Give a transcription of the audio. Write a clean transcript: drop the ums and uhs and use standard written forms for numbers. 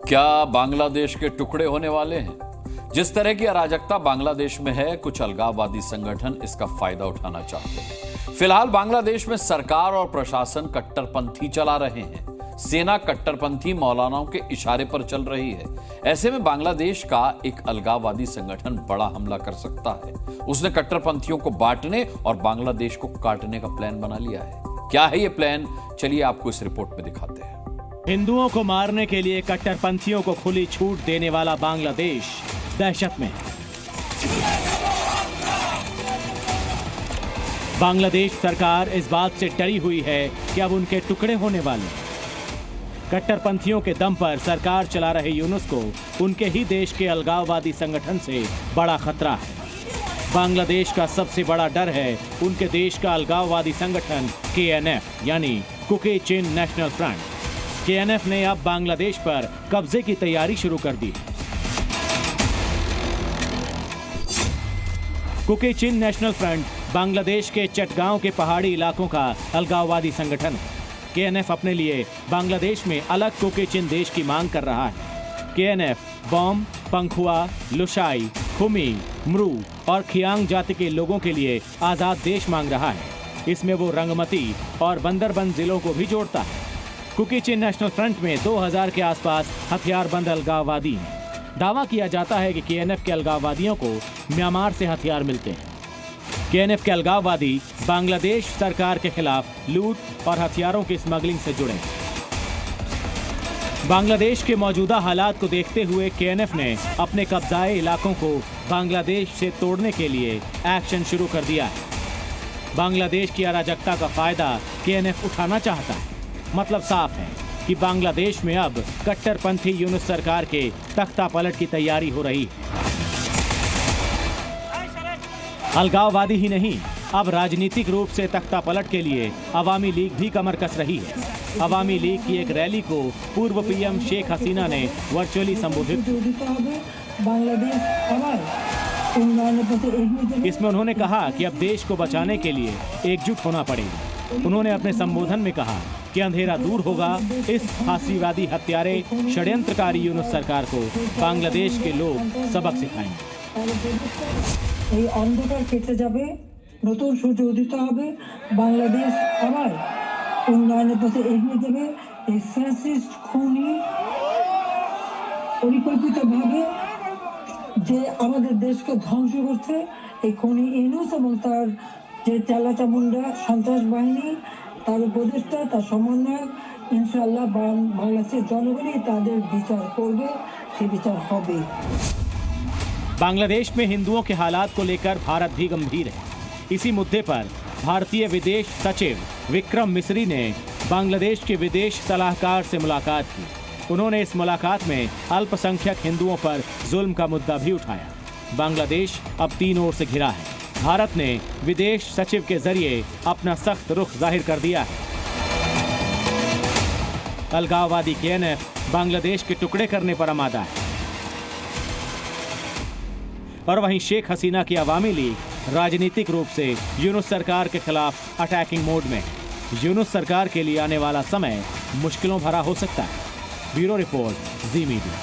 क्या बांग्लादेश के टुकड़े होने वाले हैं? जिस तरह की अराजकता बांग्लादेश में है, कुछ अलगाववादी संगठन इसका फायदा उठाना चाहते हैं। फिलहाल बांग्लादेश में सरकार और प्रशासन कट्टरपंथी चला रहे हैं। सेना कट्टरपंथी मौलानाओं के इशारे पर चल रही है। ऐसे में बांग्लादेश का एक अलगाववादी संगठन बड़ा हमला कर सकता है। उसने कट्टरपंथियों को बांटने और बांग्लादेश को काटने का प्लान बना लिया है। क्या है ये प्लान? चलिए आपको इस रिपोर्ट में दिखाते हैं। हिंदुओं को मारने के लिए कट्टरपंथियों को खुली छूट देने वाला बांग्लादेश दहशत में है। बांग्लादेश सरकार इस बात से डरी हुई है कि अब उनके टुकड़े होने वाले हैं। कट्टरपंथियों के दम पर सरकार चला रहे यूनुस को उनके ही देश के अलगाववादी संगठन से बड़ा खतरा है। बांग्लादेश का सबसे बड़ा डर है उनके देश का अलगाववादी संगठन KNF यानी कुकी चिन नेशनल फ्रंट। KNF ने अब बांग्लादेश पर कब्जे की तैयारी शुरू कर दी। कुकी चिन नेशनल फ्रंट बांग्लादेश के चटगांव के पहाड़ी इलाकों का अलगाववादी संगठन है। KNF अपने लिए बांग्लादेश में अलग कुकी चिन देश की मांग कर रहा है। KNF बॉम, पंखुआ, लुशाई, खुमी, म्रू और खियांग जाति के लोगों के लिए आजाद देश मांग रहा है। इसमें वो रंगमती और बंदरबंद जिलों को भी जोड़ता है। कुकी चिन नेशनल फ्रंट में 2000 के आसपास हथियारबंद अलगाववादी हैं। दावा किया जाता है कि KNF के अलगाववादियों को म्यांमार से हथियार मिलते हैं। KNF के अलगाववादी बांग्लादेश सरकार के खिलाफ लूट और हथियारों की स्मगलिंग से जुड़े हैं। बांग्लादेश के मौजूदा हालात को देखते हुए KNF ने अपने कब्जाए इलाकों को बांग्लादेश से तोड़ने के लिए एक्शन शुरू कर दिया है। बांग्लादेश की अराजकता का फायदा KNF उठाना चाहता है। मतलब साफ है कि बांग्लादेश में अब कट्टरपंथी यूनुस सरकार के तख्ता पलट की तैयारी हो रही है। अलगाववादी ही नहीं, अब राजनीतिक रूप से तख्ता पलट के लिए अवामी लीग भी कमर कस रही है। अवामी लीग की एक रैली को पूर्व PM शेख हसीना ने वर्चुअली संबोधित इसमें उन्होंने कहा कि अब देश को बचाने के लिए एकजुट होना पड़ेगा। उन्होंने अपने संबोधन में कहा कि अंधेरा दूर होगा। इस फांसीवादी हत्यारे षड्यंत्रकारी यूनुस सरकार को बांग्लादेश के लोग सबक सिखाएंगे। এই অন্ধকার কেটে যাবে, নতুন সূর্য উদিত হবে, বাংলাদেশ আবার উন্নয়নের পথে এগিয়ে যাবে। এই ফ্যাসিস্ট খুনি পরিকল্পিতভাবে যে আমাদের দেশকে ধ্বংস করছে, এই খুনি ইউনুস এবং তার যে চালাচামুন্ডা সন্ত্রাস বাহিনী, তার উপদেষ্টা, তার সমন্বয়ক, ইনশাআল্লাহ বাংলাদেশের জনগণই তাদের বিচার করবে, সে বিচার হবে। बांग्लादेश में हिंदुओं के हालात को लेकर भारत भी गंभीर है। इसी मुद्दे पर भारतीय विदेश सचिव विक्रम मिस्री ने बांग्लादेश के विदेश सलाहकार से मुलाकात की। उन्होंने इस मुलाकात में अल्पसंख्यक हिंदुओं पर जुल्म का मुद्दा भी उठाया। बांग्लादेश अब 3 ओर से घिरा है। भारत ने विदेश सचिव के जरिए अपना सख्त रुख जाहिर कर दिया है। अलगाववादी KNF बांग्लादेश के टुकड़े करने पर आमादा है और वहीं शेख हसीना की अवामी लीग राजनीतिक रूप से यूनुस सरकार के खिलाफ अटैकिंग मोड में है। यूनुस सरकार के लिए आने वाला समय मुश्किलों भरा हो सकता है। ब्यूरो रिपोर्ट, जी मीडिया।